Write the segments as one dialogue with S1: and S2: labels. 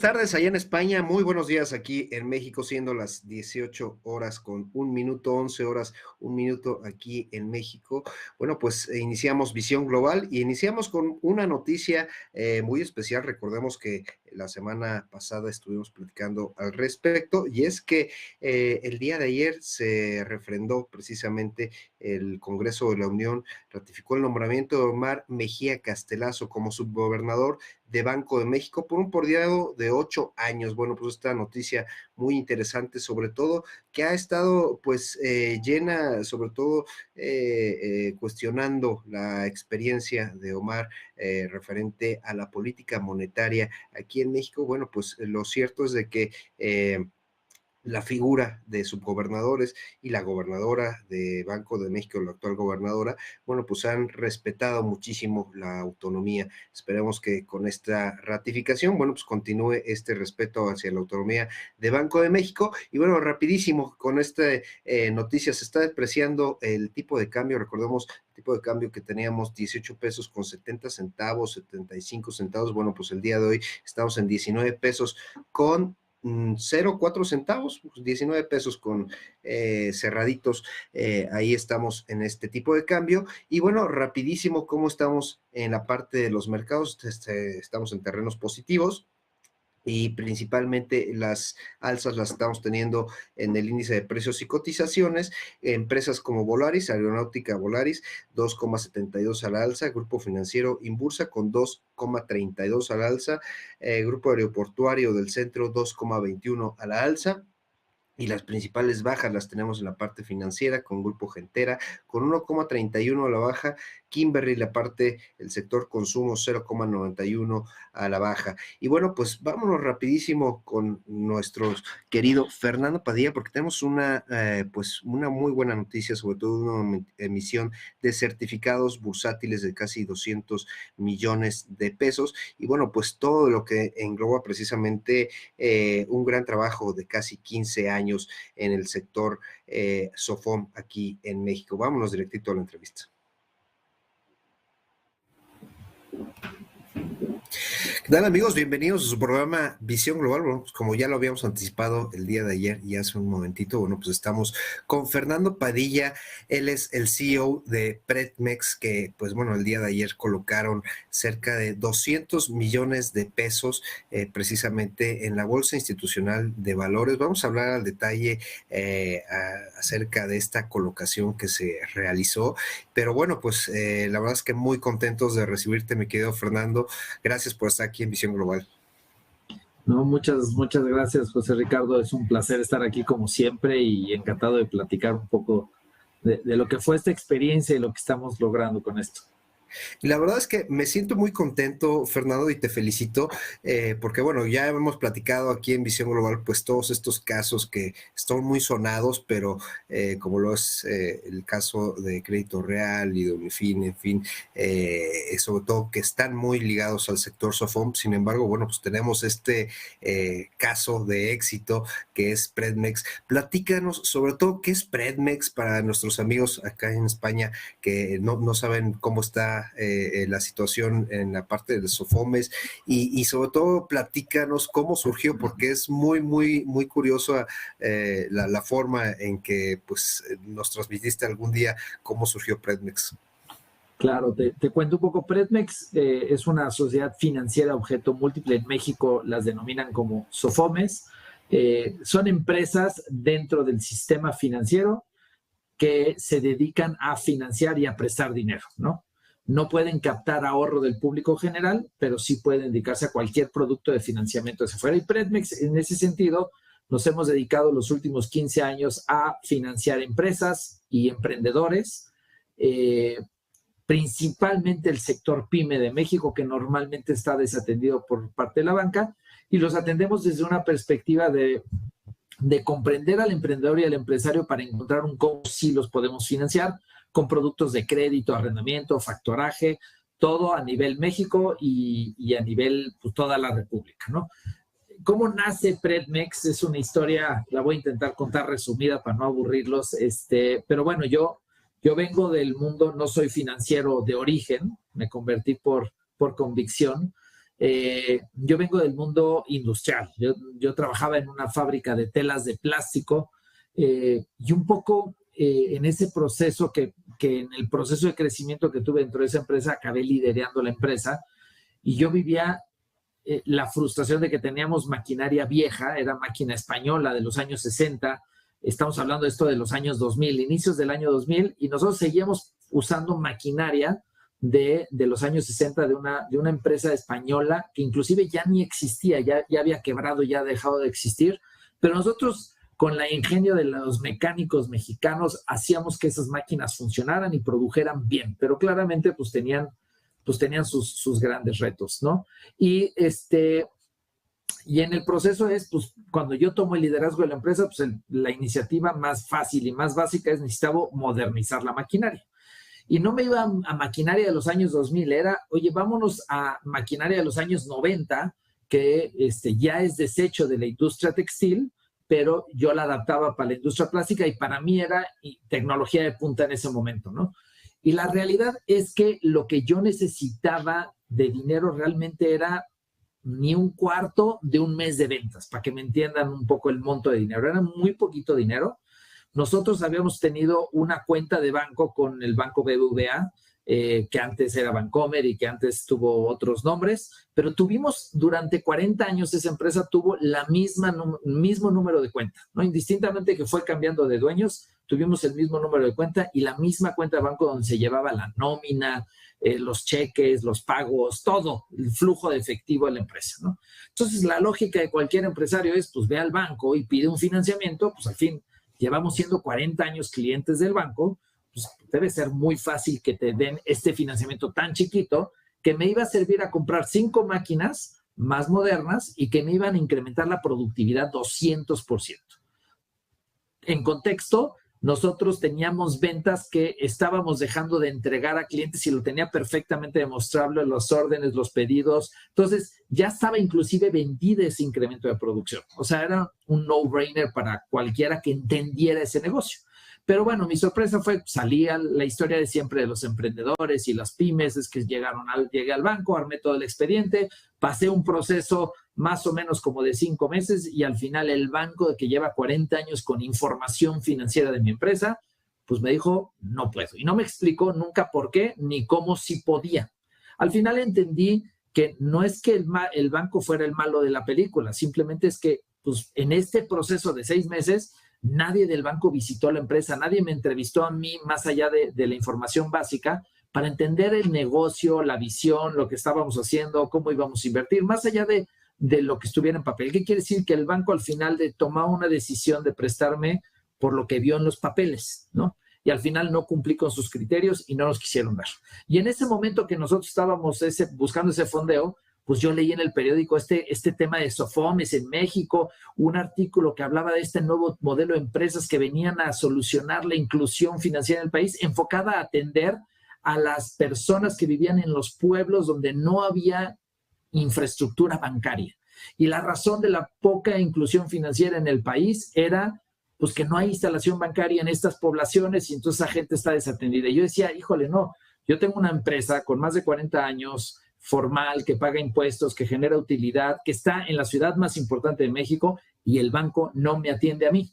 S1: Tardes allá en España, muy buenos días aquí en México, siendo las 18 horas con un minuto, 11 horas, un minuto aquí en México. Bueno, pues iniciamos Visión Global y iniciamos con una noticia muy especial. Recordemos que la semana pasada estuvimos platicando al respecto y es que el día de ayer se refrendó precisamente el Congreso de la Unión, ratificó el nombramiento de Omar Mejía Castelazo como subgobernador de Banco de México por un periodo de 8 años. Bueno, pues esta noticia muy interesante, sobre todo que ha estado pues llena, sobre todo cuestionando la experiencia de Omar referente a la política monetaria aquí en México. Bueno, pues lo cierto es de que la figura de subgobernadores y la gobernadora de Banco de México, la actual gobernadora, bueno, pues han respetado muchísimo la autonomía. Esperemos que con esta ratificación, bueno, pues continúe este respeto hacia la autonomía de Banco de México. Y bueno, rapidísimo, con esta noticia, se está depreciando el tipo de cambio. Recordemos el tipo de cambio que teníamos, 18 pesos con 70 centavos, 75 centavos. Bueno, pues el día de hoy estamos en 19 pesos con 0,4 centavos, 19 pesos con cerraditos, ahí estamos en este tipo de cambio. Y bueno, rapidísimo, ¿cómo estamos en la parte de los mercados? Estamos en terrenos positivos y principalmente las alzas las estamos teniendo en el índice de precios y cotizaciones. Empresas como Volaris, Aeronáutica Volaris, 2,72 a la alza, Grupo Financiero Inbursa con 2,32 a la alza, Grupo Aeroportuario del Centro 2,21 a la alza. Y las principales bajas las tenemos en la parte financiera con Grupo Gentera con 1,31 a la baja, Kimberly la parte, el sector consumo 0,91 a la baja. Y bueno, pues vámonos rapidísimo con nuestro querido Fernando Padilla porque tenemos pues una muy buena noticia, sobre todo una emisión de certificados bursátiles de casi 200 millones de pesos. Y bueno, pues todo lo que engloba precisamente un gran trabajo de casi 15 años en el sector SOFOM aquí en México. Vámonos directito a la entrevista. ¿Qué tal, amigos? Bienvenidos a su programa Visión Global. Bueno, pues como ya lo habíamos anticipado el día de ayer y hace un momentito, bueno, pues estamos con Fernando Padilla. Él es el CEO de Predmex, que pues bueno, el día de ayer colocaron cerca de 200 millones de pesos precisamente en la Bolsa Institucional de Valores. Vamos a hablar al detalle acerca de esta colocación que se realizó. Pero bueno, pues la verdad es que muy contentos de recibirte, mi querido Fernando. Gracias por estar aquí en Visión Global.
S2: No, muchas gracias, José Ricardo. Es un placer estar aquí como siempre y encantado de platicar un poco de lo que fue esta experiencia y lo que estamos logrando con esto.
S1: Y la verdad es que me siento muy contento, Fernando, y te felicito, porque bueno, ya hemos platicado aquí en Visión Global, pues todos estos casos que están muy sonados, pero como lo es el caso de Crédito Real y de Unifin, en fin, sobre todo que están muy ligados al sector SOFOM. Sin embargo, bueno, pues tenemos este caso de éxito que es Predmex. Platícanos sobre todo qué es Predmex para nuestros amigos acá en España que no saben cómo está la situación en la parte de Sofomes y sobre todo platícanos cómo surgió, porque es muy curioso la forma en que pues nos transmitiste algún día cómo surgió Predmex.
S2: Claro, te cuento un poco. Predmex es una sociedad financiera objeto múltiple. En México las denominan como Sofomes. Son empresas dentro del sistema financiero que se dedican a financiar y a prestar dinero, ¿no? No pueden captar ahorro del público general, pero sí pueden dedicarse a cualquier producto de financiamiento hacia afuera. Y Predmex, en ese sentido, nos hemos dedicado los últimos 15 años a financiar empresas y emprendedores, principalmente el sector PYME de México, que normalmente está desatendido por parte de la banca, y los atendemos desde una perspectiva de comprender al emprendedor y al empresario para encontrar cómo sí los podemos financiar con productos de crédito, arrendamiento, factoraje, todo a nivel México y a nivel pues, toda la República, ¿no? ¿Cómo nace Predmex? Es una historia, la voy a intentar contar resumida para no aburrirlos, pero bueno, yo vengo del mundo, no soy financiero de origen, me convertí por convicción. Yo vengo del mundo industrial. Yo trabajaba en una fábrica de telas de plástico y un poco en ese proceso que en el proceso de crecimiento que tuve dentro de esa empresa acabé liderando la empresa y yo vivía la frustración de que teníamos maquinaria vieja, era máquina española de los años 60, estamos hablando de esto de los años 2000, inicios del año 2000, y nosotros seguíamos usando maquinaria de los años 60 de una empresa española que inclusive ya ni existía, ya había quebrado, ya ha dejado de existir, pero nosotros con la ingenio de los mecánicos mexicanos hacíamos que esas máquinas funcionaran y produjeran bien, pero claramente pues tenían sus grandes retos, ¿no? Y en el proceso pues cuando yo tomo el liderazgo de la empresa, pues la iniciativa más fácil y más básica es necesitaba modernizar la maquinaria. Y no me iba a maquinaria de los años 2000, era, oye, vámonos a maquinaria de los años 90, que ya es desecho de la industria textil, pero yo la adaptaba para la industria plástica y para mí era tecnología de punta en ese momento, ¿no? Y la realidad es que lo que yo necesitaba de dinero realmente era ni un cuarto de un mes de ventas, para que me entiendan un poco el monto de dinero. Era muy poquito dinero. Nosotros habíamos tenido una cuenta de banco con el banco BBVA, que antes era Bancomer y que antes tuvo otros nombres, pero tuvimos durante 40 años, esa empresa tuvo mismo número de cuenta, ¿no? Indistintamente que fue cambiando de dueños, tuvimos el mismo número de cuenta y la misma cuenta de banco donde se llevaba la nómina, los cheques, los pagos, todo el flujo de efectivo de la empresa, ¿no? Entonces, la lógica de cualquier empresario es, pues, ve al banco y pide un financiamiento, pues, al fin, llevamos siendo 40 años clientes del banco, pues debe ser muy fácil que te den este financiamiento tan chiquito que me iba a servir a comprar 5 máquinas más modernas y que me iban a incrementar la productividad 200%. En contexto, nosotros teníamos ventas que estábamos dejando de entregar a clientes y lo tenía perfectamente demostrable, los órdenes, los pedidos. Entonces, ya estaba inclusive vendido ese incremento de producción. O sea, era un no-brainer para cualquiera que entendiera ese negocio. Pero bueno, mi sorpresa fue, salía la historia de siempre de los emprendedores y las pymes, es que llegué al banco, armé todo el expediente, pasé un proceso más o menos como de 5 meses y al final el banco que lleva 40 años con información financiera de mi empresa, pues me dijo, no puedo. Y no me explicó nunca por qué ni cómo sí podía. Al final entendí que no es que el banco fuera el malo de la película, simplemente es que pues, en este proceso de 6 meses, nadie del banco visitó la empresa, nadie me entrevistó a mí más allá de la información básica para entender el negocio, la visión, lo que estábamos haciendo, cómo íbamos a invertir, más allá de lo que estuviera en papel. ¿Qué quiere decir? Que el banco al final tomaba una decisión de prestarme por lo que vio en los papeles, ¿no? Y al final no cumplí con sus criterios y no nos quisieron dar. Y en ese momento que nosotros estábamos buscando ese fondeo, pues yo leí en el periódico este tema de Sofomes en México, un artículo que hablaba de este nuevo modelo de empresas que venían a solucionar la inclusión financiera en el país, enfocada a atender a las personas que vivían en los pueblos donde no había infraestructura bancaria. Y la razón de la poca inclusión financiera en el país era pues que no hay instalación bancaria en estas poblaciones y entonces la gente está desatendida. Y yo decía, híjole, no, yo tengo una empresa con más de 40 años, formal, que paga impuestos, que genera utilidad, que está en la ciudad más importante de México y el banco no me atiende a mí.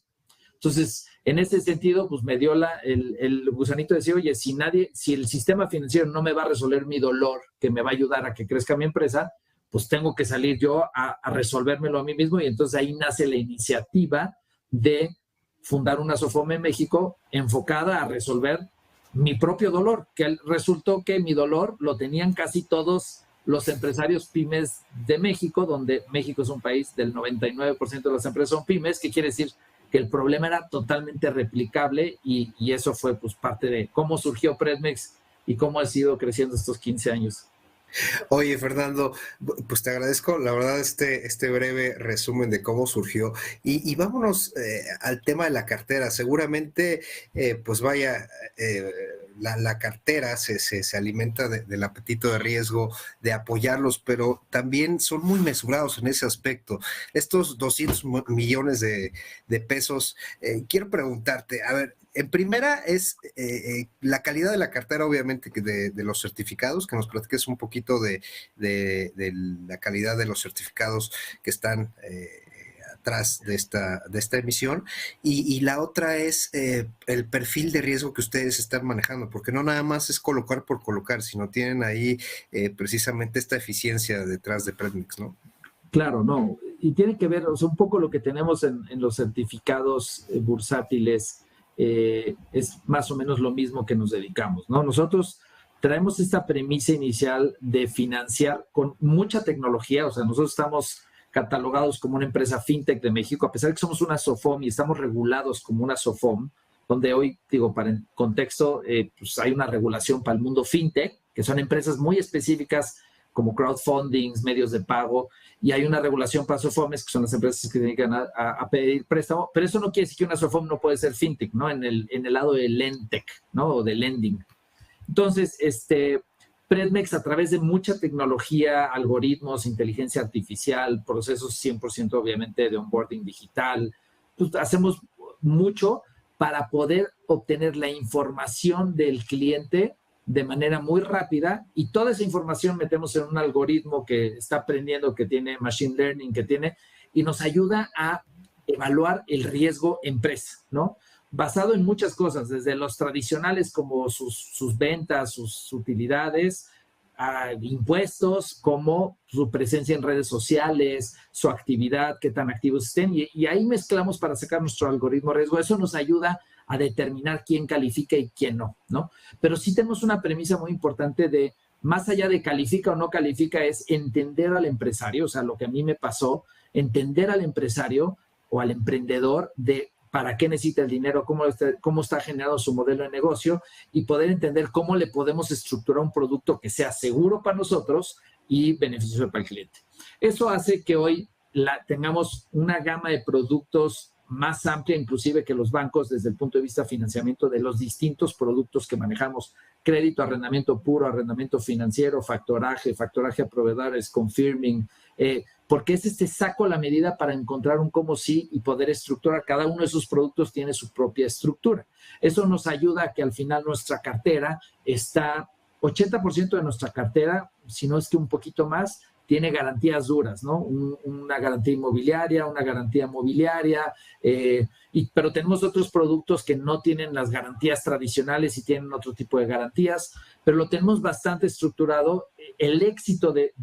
S2: Entonces, en ese sentido, pues me dio el gusanito de decir, oye, si el sistema financiero no me va a resolver mi dolor, que me va a ayudar a que crezca mi empresa, pues tengo que salir yo a resolvérmelo a mí mismo. Y entonces ahí nace la iniciativa de fundar una Sofome en México enfocada a resolver mi propio dolor, que resultó que mi dolor lo tenían casi todos los empresarios pymes de México, donde México es un país del 99% de las empresas son pymes, que quiere decir que el problema era totalmente replicable y eso fue pues parte de cómo surgió Predmex y cómo ha sido creciendo estos 15 años.
S1: Oye, Fernando, pues te agradezco, la verdad, este breve resumen de cómo surgió. Y vámonos al tema de la cartera. Seguramente, pues vaya, la cartera se alimenta del apetito de riesgo, de apoyarlos, pero también son muy mesurados en ese aspecto. Estos 200 millones de pesos, quiero preguntarte, a ver, En primera es la calidad de la cartera, obviamente, de los certificados, que nos platiques un poquito de la calidad de los certificados que están atrás de esta emisión. Y la otra es el perfil de riesgo que ustedes están manejando, porque no nada más es colocar por colocar, sino tienen ahí precisamente esta eficiencia detrás de Predmex, ¿no?
S2: Claro, no. Y tiene que ver, o sea, un poco lo que tenemos en los certificados bursátiles es más o menos lo mismo que nos dedicamos, ¿no? Nosotros traemos esta premisa inicial de financiar con mucha tecnología, o sea, nosotros estamos catalogados como una empresa fintech de México, a pesar de que somos una SOFOM y estamos regulados como una SOFOM, donde hoy, digo, para el contexto, pues hay una regulación para el mundo fintech, que son empresas muy específicas como crowdfundings, medios de pago, y hay una regulación para SOFOMes, que son las empresas que se dedican a pedir préstamo, pero eso no quiere decir que una SOFOM no puede ser fintech, ¿no? En el lado de lendtech, ¿no? O de lending. Entonces, Predmex, a través de mucha tecnología, algoritmos, inteligencia artificial, procesos 100% obviamente de onboarding digital, pues hacemos mucho para poder obtener la información del cliente de manera muy rápida, y toda esa información metemos en un algoritmo que está aprendiendo, que tiene machine learning, y nos ayuda a evaluar el riesgo empresa, ¿no? Basado en muchas cosas, desde los tradicionales como sus ventas, sus utilidades, a impuestos, como su presencia en redes sociales, su actividad, qué tan activos estén, y ahí mezclamos para sacar nuestro algoritmo de riesgo. Eso nos ayuda a determinar quién califica y quién no, ¿no? Pero sí tenemos una premisa muy importante de, más allá de califica o no califica, es entender al empresario, o sea, lo que a mí me pasó, entender al empresario o al emprendedor de para qué necesita el dinero, cómo está generado su modelo de negocio, y poder entender cómo le podemos estructurar un producto que sea seguro para nosotros y beneficioso para el cliente. Eso hace que hoy tengamos una gama de productos más amplia, inclusive que los bancos, desde el punto de vista de financiamiento de los distintos productos que manejamos: crédito, arrendamiento puro, arrendamiento financiero, factoraje a proveedores, confirming, porque es saco a la medida para encontrar un cómo sí y poder estructurar. Cada uno de esos productos tiene su propia estructura. Eso nos ayuda a que al final nuestra cartera está, 80% de nuestra cartera, si no es que un poquito más, tiene garantías duras, ¿no? Una garantía inmobiliaria, una garantía mobiliaria, pero tenemos otros productos que no tienen las garantías tradicionales y tienen otro tipo de garantías, pero lo tenemos bastante estructurado. El éxito de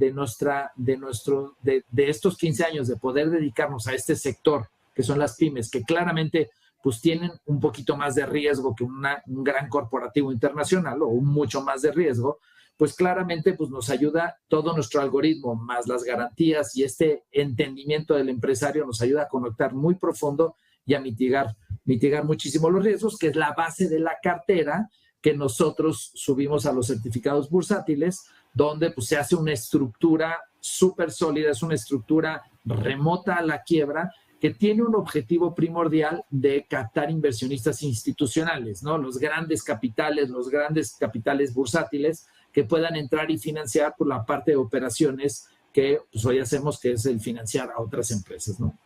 S2: estos 15 años de poder dedicarnos a este sector, que son las pymes, que claramente pues tienen un poquito más de riesgo que un gran corporativo internacional, o mucho más de riesgo, pues claramente pues nos ayuda todo nuestro algoritmo, más las garantías y este entendimiento del empresario, nos ayuda a conectar muy profundo y a mitigar muchísimo los riesgos, que es la base de la cartera que nosotros subimos a los certificados bursátiles, donde pues se hace una estructura súper sólida, es una estructura remota a la quiebra, que tiene un objetivo primordial de captar inversionistas institucionales, ¿no? Los grandes capitales bursátiles, que puedan entrar y financiar por la parte de operaciones que pues, hoy hacemos, que es el financiar a otras empresas, ¿no?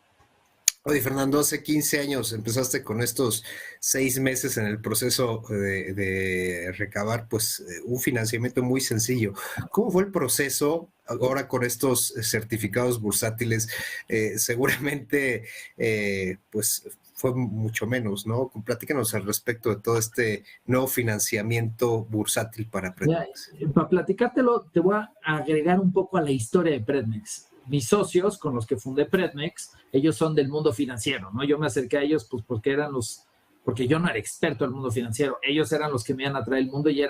S1: Oye, Fernando, hace 15 años empezaste con estos 6 meses en el proceso de recabar pues un financiamiento muy sencillo. ¿Cómo fue el proceso ahora con estos certificados bursátiles? Seguramente pues fue mucho menos, ¿no? Platícanos al respecto de todo este nuevo financiamiento bursátil para Predmex.
S2: Para platicártelo, te voy a agregar un poco a la historia de Predmex. Mis socios con los que fundé Predmex, ellos son del mundo financiero, ¿no? Yo me acerqué a ellos pues porque yo no era experto en el mundo financiero. Ellos eran los que me iban a traer el mundo y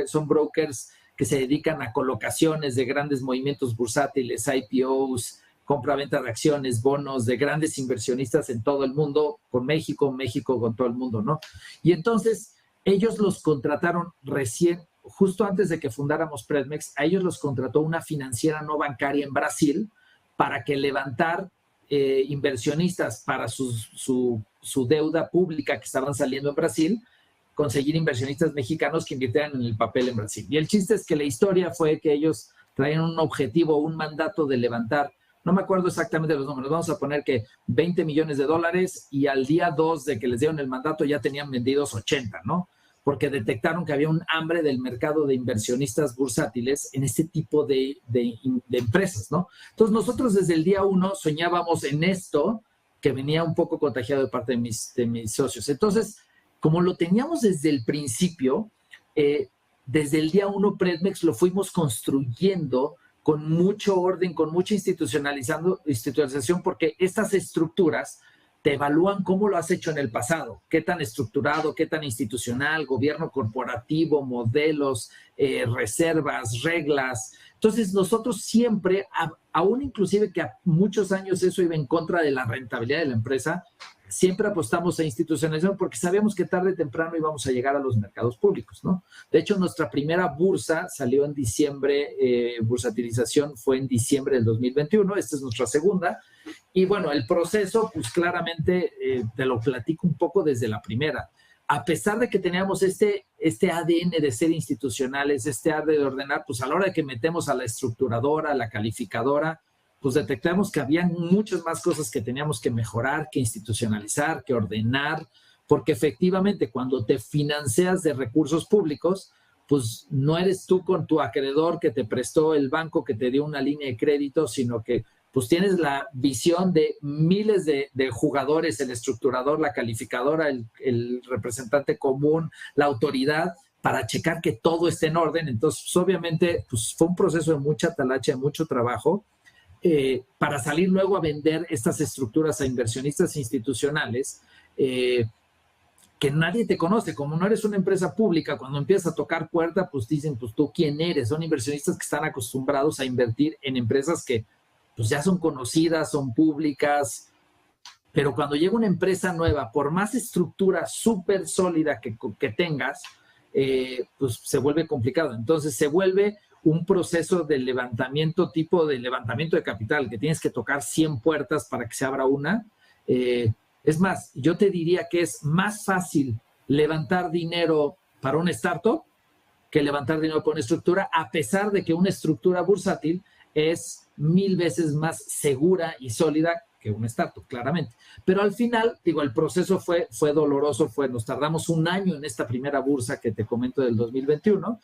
S2: son brokers que se dedican a colocaciones de grandes movimientos bursátiles, IPOs, compra-venta de acciones, bonos de grandes inversionistas en todo el mundo, con México con todo el mundo, ¿no? Y entonces ellos los contrataron recién, justo antes de que fundáramos Predmex, a ellos los contrató una financiera no bancaria en Brasil para que levantar inversionistas para su deuda pública que estaban saliendo en Brasil, conseguir inversionistas mexicanos que invirtieran en el papel en Brasil. Y el chiste es que la historia fue que ellos traían un objetivo, un mandato de levantar no me acuerdo exactamente los números, vamos a poner que $20 millones y al día 2 de que les dieron el mandato ya tenían vendidos 80, ¿no? Porque detectaron que había un hambre del mercado de inversionistas bursátiles en este tipo de empresas, ¿no? Entonces nosotros desde el día 1 soñábamos en esto, que venía un poco contagiado de parte de mis socios. Entonces, como lo teníamos desde el principio, desde el día 1 Predmex lo fuimos construyendo con mucho orden, con mucha institucionalización, porque estas estructuras te evalúan cómo lo has hecho en el pasado, qué tan estructurado, qué tan institucional, gobierno corporativo, modelos, reservas, reglas. Entonces nosotros siempre, aún inclusive que a muchos años eso iba en contra de la rentabilidad de la empresa, siempre apostamos a institucionalización porque sabemos que tarde o temprano íbamos a llegar a los mercados públicos, ¿no? De hecho, nuestra primera bursa salió en diciembre, bursatilización fue en diciembre del 2021, esta es nuestra segunda. Y bueno, el proceso, pues claramente te lo platico un poco desde la primera. A pesar de que teníamos este ADN de ser institucionales, este ADN de ordenar, pues a la hora de que metemos a la estructuradora, a la calificadora, pues detectamos que había muchas más cosas que teníamos que mejorar, que institucionalizar, que ordenar, porque efectivamente cuando te financias de recursos públicos, pues no eres tú con tu acreedor que te prestó el banco, que te dio una línea de crédito, sino que pues tienes la visión de miles de jugadores, el estructurador, la calificadora, el representante común, la autoridad, para checar que todo esté en orden. Entonces, pues, obviamente, pues, fue un proceso de mucha talacha, de mucho trabajo, para salir luego a vender estas estructuras a inversionistas institucionales, que nadie te conoce. Como no eres una empresa pública, cuando empiezas a tocar puerta, pues dicen, pues tú quién eres. Son inversionistas que están acostumbrados a invertir en empresas que pues ya son conocidas, son públicas, pero cuando llega una empresa nueva, por más estructura súper sólida que tengas, pues se vuelve complicado. Entonces se vuelve un proceso de levantamiento, tipo de levantamiento de capital, que tienes que tocar 100 puertas para que se abra una. Es más, yo te diría que es más fácil levantar dinero para un startup que levantar dinero para una estructura, a pesar de que una estructura bursátil es 1000 veces más segura y sólida que un startup, claramente. Pero al final, digo, el proceso fue doloroso, nos tardamos un año en esta primera bursa que te comento del 2021,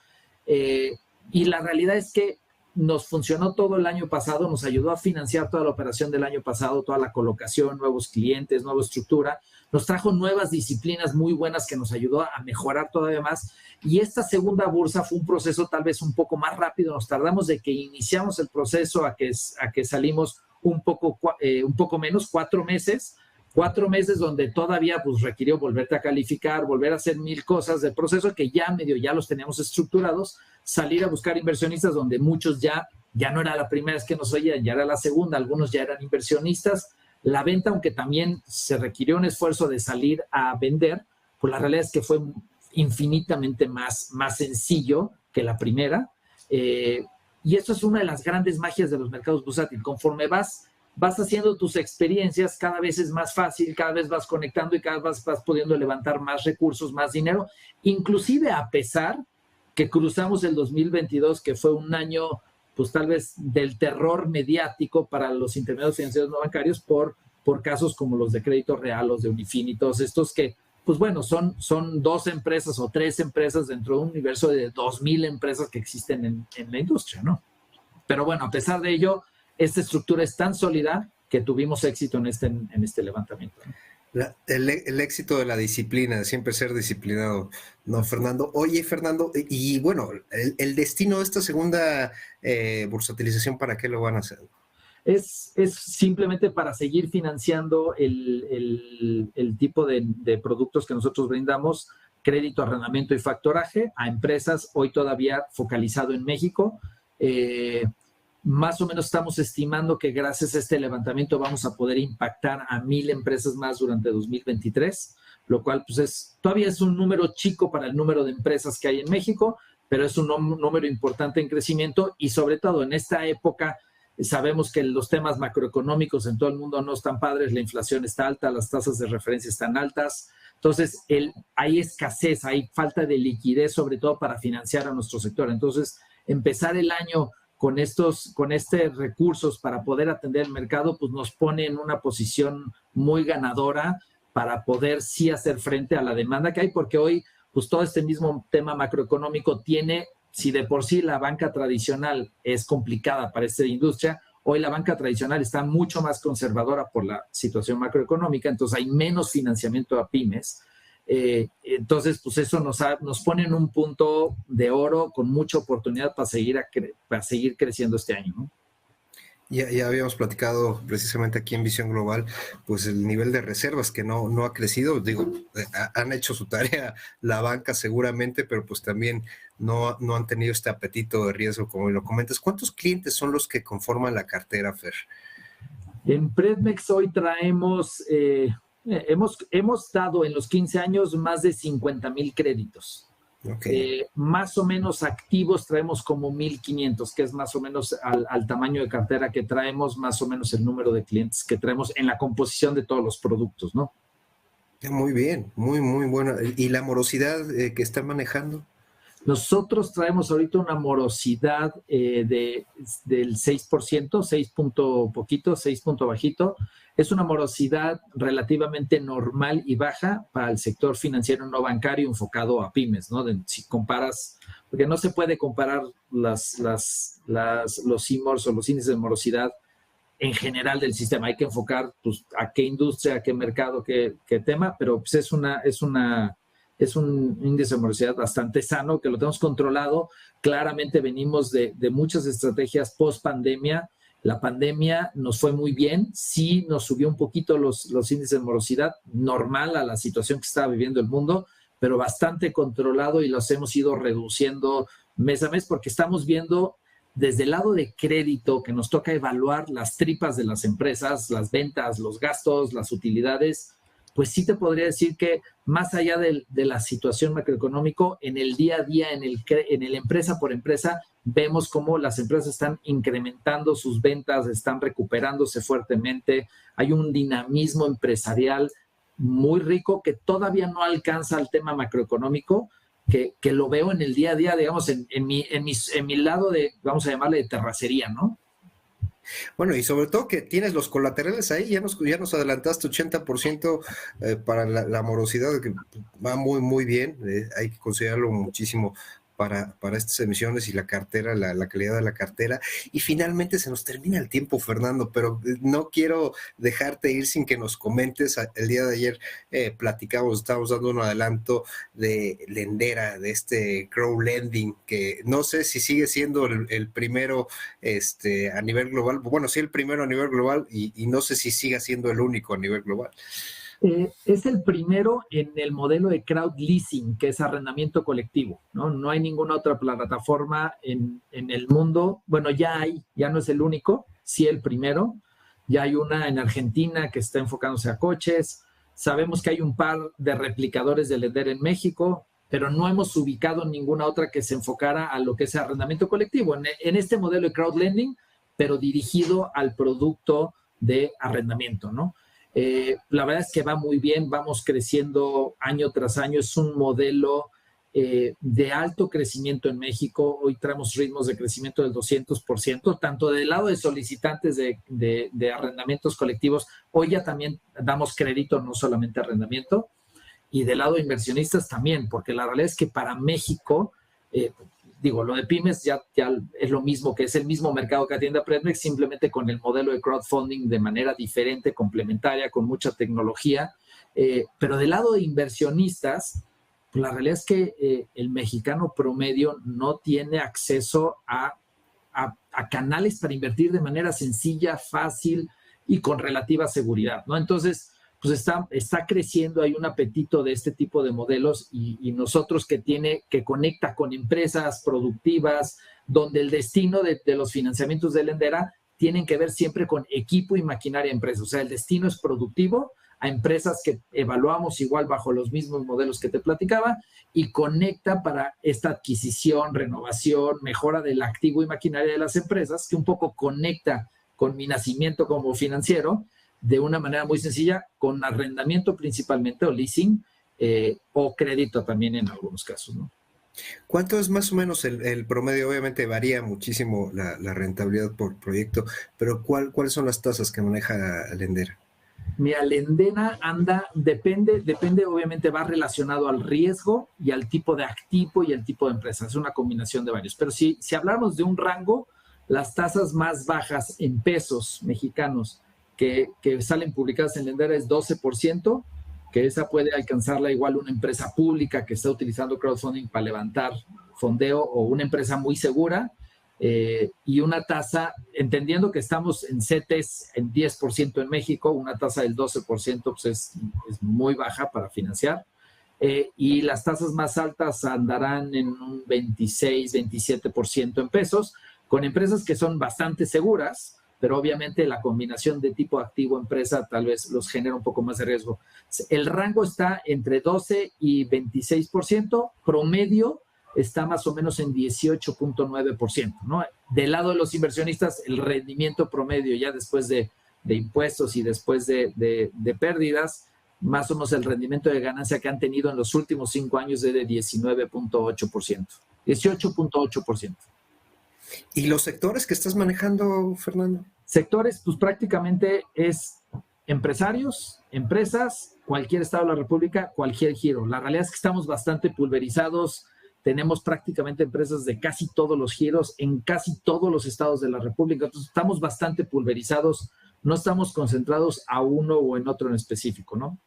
S2: y la realidad es que nos funcionó todo el año pasado, nos ayudó a financiar toda la operación del año pasado, toda la colocación, nuevos clientes, nueva estructura, nos trajo nuevas disciplinas muy buenas que nos ayudó a mejorar todavía más. Y esta segunda bursa fue un proceso tal vez un poco más rápido, nos tardamos de que iniciamos el proceso a que salimos un poco menos, 4 meses, 4 meses donde todavía pues requirió volverte a calificar, volver a hacer 1000 cosas del proceso que ya los teníamos estructurados, salir a buscar inversionistas donde muchos ya no era la primera vez que nos oían, ya era la segunda, algunos ya eran inversionistas. La venta, aunque también se requirió un esfuerzo de salir a vender, pues la realidad es que fue infinitamente más sencillo que la primera. Y esto es una de las grandes magias de los mercados bursátiles. Conforme vas haciendo tus experiencias, cada vez es más fácil, cada vez vas conectando y cada vez vas pudiendo levantar más recursos, más dinero, inclusive a pesar que cruzamos el 2022, que fue un año, pues tal vez del terror mediático para los intermediarios financieros no bancarios por casos como los de Crédito Real, los de Unifin, todos estos que, pues bueno, son 2 empresas o 3 empresas dentro de un universo de 2000 empresas que existen en la industria, ¿no? Pero bueno, a pesar de ello, esta estructura es tan sólida que tuvimos éxito en este levantamiento, ¿no?
S1: El éxito de la disciplina, de siempre ser disciplinado, ¿no, Fernando? Oye, Fernando, y bueno, el destino de esta segunda bursatilización, ¿para qué lo van a hacer?
S2: Es simplemente para seguir financiando el tipo de productos que nosotros brindamos, crédito, arrendamiento y factoraje a empresas, hoy todavía focalizado en México. Más o menos estamos estimando que gracias a este levantamiento vamos a poder impactar a 1000 empresas más durante 2023, lo cual pues todavía es un número chico para el número de empresas que hay en México, pero es un número importante en crecimiento y sobre todo en esta época sabemos que los temas macroeconómicos en todo el mundo no están padres, la inflación está alta, las tasas de referencia están altas, entonces hay escasez, hay falta de liquidez sobre todo para financiar a nuestro sector. Entonces empezar el año con recursos para poder atender el mercado, pues nos pone en una posición muy ganadora para poder sí hacer frente a la demanda que hay, porque hoy, pues todo este mismo tema macroeconómico tiene, si de por sí la banca tradicional es complicada para esta industria, hoy la banca tradicional está mucho más conservadora por la situación macroeconómica, entonces hay menos financiamiento a pymes. Entonces, pues eso nos pone en un punto de oro con mucha oportunidad para seguir creciendo este año, ¿no?
S1: Ya habíamos platicado precisamente aquí en Visión Global, pues el nivel de reservas que no ha crecido. Digo, han hecho su tarea la banca seguramente, pero pues también no han tenido este apetito de riesgo, como lo comentas. ¿Cuántos clientes son los que conforman la cartera, Fer?
S2: En Predmex hoy traemos, hemos dado en los 15 años más de 50,000 créditos.
S1: Okay.
S2: Más o menos activos traemos como 1,500, que es más o menos al tamaño de cartera que traemos, más o menos el número de clientes que traemos en la composición de todos los productos, ¿no?
S1: Muy bien, muy buena. ¿Y la morosidad que están manejando?
S2: Nosotros traemos ahorita una morosidad del 6%, 6 punto poquito, 6 punto bajito. Es una morosidad relativamente normal y baja para el sector financiero no bancario enfocado a pymes, ¿no? Si comparas, porque no se puede comparar los IMORs o los índices de morosidad en general del sistema. Hay que enfocar pues, a qué industria, a qué mercado, qué tema, pero pues, es un índice de morosidad bastante sano, que lo tenemos controlado. Claramente venimos de muchas estrategias post pandemia. La pandemia nos fue muy bien, sí nos subió un poquito los índices de morosidad, normal a la situación que estaba viviendo el mundo, pero bastante controlado y los hemos ido reduciendo mes a mes porque estamos viendo desde el lado de crédito que nos toca evaluar las tripas de las empresas, las ventas, los gastos, las utilidades. Pues sí te podría decir que más allá de la situación macroeconómica, en el día a día, en el empresa por empresa, vemos cómo las empresas están incrementando sus ventas, están recuperándose fuertemente. Hay un dinamismo empresarial muy rico que todavía no alcanza el tema macroeconómico, que lo veo en el día a día, digamos, en mi lado de, vamos a llamarle de terracería, ¿no?
S1: Bueno, y sobre todo que tienes los colaterales ahí, ya nos adelantaste 80% para la morosidad, que va muy bien, hay que considerarlo muchísimo para estas emisiones y la cartera, la calidad de la cartera. Y finalmente se nos termina el tiempo, Fernando, pero no quiero dejarte ir sin que nos comentes. El día de ayer estábamos dando un adelanto de Lendera, de este crowdlending, que no sé si sigue siendo el primero a nivel global. Bueno, sí, el primero a nivel global y no sé si siga siendo el único a nivel global.
S2: Es el primero en el modelo de crowd leasing, que es arrendamiento colectivo, ¿no? No hay ninguna otra plataforma en el mundo. Bueno, ya no es el único, sí el primero. Ya hay una en Argentina que está enfocándose a coches. Sabemos que hay un par de replicadores de Lender en México, pero no hemos ubicado ninguna otra que se enfocara a lo que es arrendamiento colectivo. En este modelo de crowdlending, pero dirigido al producto de arrendamiento, ¿no? La verdad es que va muy bien, vamos creciendo año tras año, es un modelo de alto crecimiento en México. Hoy traemos ritmos de crecimiento del 200%, tanto del lado de solicitantes de arrendamientos colectivos, hoy ya también damos crédito, no solamente arrendamiento, y del lado de inversionistas también, porque la realidad es que para México, lo de pymes ya es lo mismo, que es el mismo mercado que atiende a Predmex, simplemente con el modelo de crowdfunding de manera diferente, complementaria, con mucha tecnología. Pero del lado de inversionistas, pues la realidad es que el mexicano promedio no tiene acceso a canales para invertir de manera sencilla, fácil y con relativa seguridad, ¿no? Entonces, pues está creciendo, hay un apetito de este tipo de modelos y nosotros que conecta con empresas productivas, donde el destino de los financiamientos de Lendera tienen que ver siempre con equipo y maquinaria de empresas. O sea, el destino es productivo a empresas que evaluamos igual bajo los mismos modelos que te platicaba y conecta para esta adquisición, renovación, mejora del activo y maquinaria de las empresas, que un poco conecta con mi nacimiento como financiero, de una manera muy sencilla, con arrendamiento principalmente o leasing o crédito también en algunos casos, ¿no?
S1: ¿Cuánto es más o menos el promedio? Obviamente varía muchísimo la rentabilidad por proyecto, pero ¿cuáles son las tasas que maneja Lendera?
S2: Mi Alendena anda, depende, obviamente va relacionado al riesgo y al tipo de activo y al tipo de empresa. Es una combinación de varios. Pero si hablamos de un rango, las tasas más bajas en pesos mexicanos que salen publicadas en Lendera es 12%, que esa puede alcanzarla igual una empresa pública que está utilizando crowdfunding para levantar fondeo o una empresa muy segura, y una tasa, entendiendo que estamos en CETES en 10% en México, una tasa del 12% pues es muy baja para financiar, y las tasas más altas andarán en un 26-27% en pesos, con empresas que son bastante seguras, pero obviamente la combinación de tipo activo-empresa tal vez los genera un poco más de riesgo. El rango está entre 12 y 26%, promedio está más o menos en 18.9%, ¿no? Del lado de los inversionistas, el rendimiento promedio ya después de impuestos y después de pérdidas, más o menos el rendimiento de ganancia que han tenido en los últimos 5 años es de 19.8%, 18.8%.
S1: ¿Y los sectores que estás manejando, Fernando?
S2: Sectores, pues prácticamente es empresarios, empresas, cualquier estado de la República, cualquier giro. La realidad es que estamos bastante pulverizados, tenemos prácticamente empresas de casi todos los giros en casi todos los estados de la República, entonces estamos bastante pulverizados, no estamos concentrados a uno o en otro en específico, ¿no?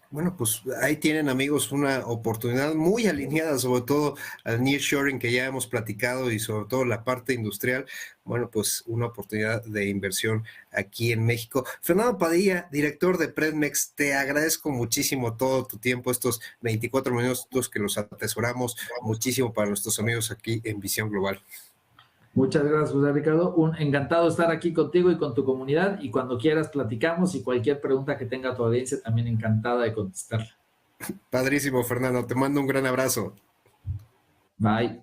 S1: Bueno, pues ahí tienen, amigos, una oportunidad muy alineada, sobre todo al nearshoring que ya hemos platicado y sobre todo la parte industrial. Bueno, pues una oportunidad de inversión aquí en México. Fernando Padilla, director de Predmex, te agradezco muchísimo todo tu tiempo, estos 24 minutos que los atesoramos muchísimo para nuestros amigos aquí en Visión Global.
S2: Muchas gracias, José Ricardo. Encantado de estar aquí contigo y con tu comunidad. Y cuando quieras platicamos y cualquier pregunta que tenga tu audiencia, también encantada de contestarla.
S1: Padrísimo, Fernando. Te mando un gran abrazo.
S2: Bye.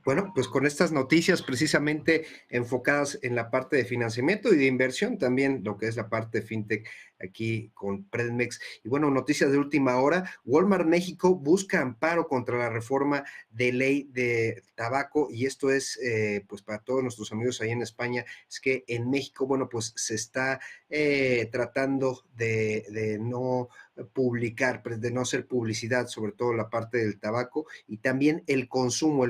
S1: Bueno, pues con estas noticias precisamente enfocadas en la parte de financiamiento y de inversión, también lo que es la parte de fintech aquí con Predmex. Y bueno, noticias de última hora, Walmart México busca amparo contra la reforma de ley de tabaco, y esto es pues para todos nuestros amigos ahí en España, es que en México, bueno, pues se está tratando de no publicar, de no hacer publicidad, sobre todo la parte del tabaco y también el consumo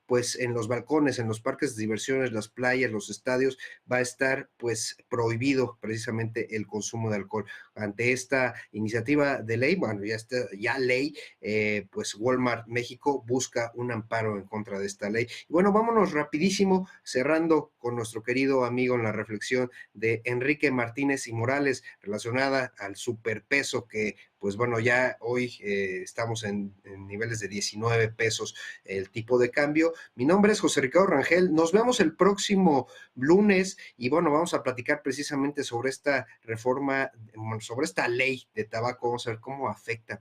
S1: pues en los balcones, en los parques de diversiones, las playas, los estadios, va a estar pues prohibido precisamente el consumo de alcohol. Ante esta iniciativa de ley, bueno, ya está, ya ley, pues Walmart México busca un amparo en contra de esta ley. Y bueno, vámonos rapidísimo, cerrando con nuestro querido amigo en la reflexión de Enrique Martínez y Morales, relacionada al superpeso que, pues bueno, ya hoy estamos en niveles de 19 pesos el tipo de cambio. Mi nombre es José Ricardo Rangel. Nos vemos el próximo lunes y bueno, vamos a platicar precisamente sobre esta reforma, sobre esta ley de tabaco. Vamos a ver cómo afecta